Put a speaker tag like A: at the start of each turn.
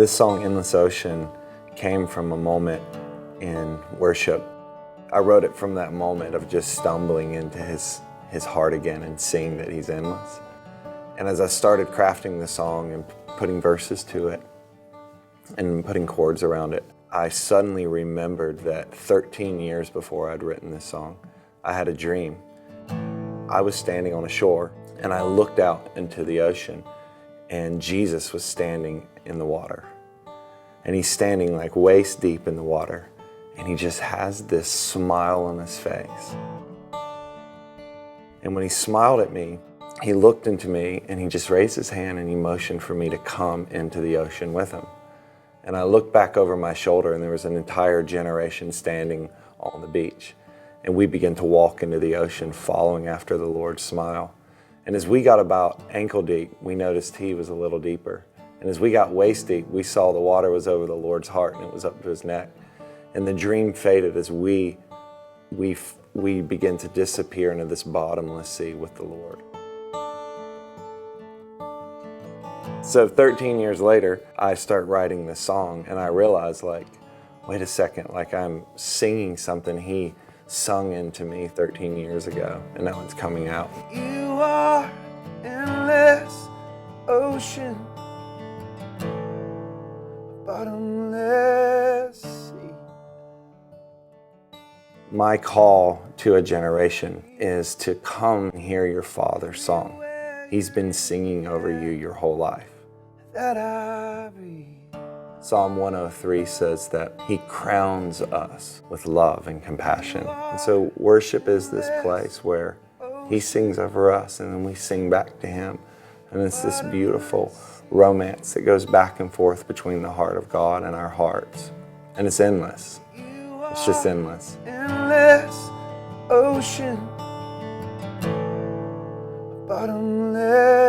A: This song, Endless Ocean, came from a moment in worship. I wrote it from that moment of just stumbling into his heart again and seeing that he's endless. And as I started crafting the song and putting verses to it and putting chords around it, I suddenly remembered that 13 years before I'd written this song, I had a dream. I was standing on a shore and I looked out into the ocean and Jesus was standing in the water. And he's standing like waist deep in the water. And he just has this smile on his face. And when he smiled at me, he looked into me and he just raised his hand and he motioned for me to come into the ocean with him. And I looked back over my shoulder and there was an entire generation standing on the beach. And we began to walk into the ocean following after the Lord's smile. And as we got about ankle deep, we noticed he was a little deeper. And as we got waist deep, we saw the water was over the Lord's heart and it was up to his neck. And the dream faded as we began to disappear into this bottomless sea with the Lord. So 13 years later, I start writing this song and I realize, like, wait a second, like I'm singing something he sung into me 13 years ago, and now it's coming out.
B: You are endless ocean, bottomless sea.
A: My call to a generation is to come and hear your Father's song. He's been singing over you your whole life.
B: That I breathe.
A: Psalm 103 says that he crowns us with love and compassion. And so worship is this place where he sings over us and then we sing back to him. And it's this beautiful romance that goes back and forth between the heart of God and our hearts. And it's endless. It's just endless.
B: Endless ocean, bottomless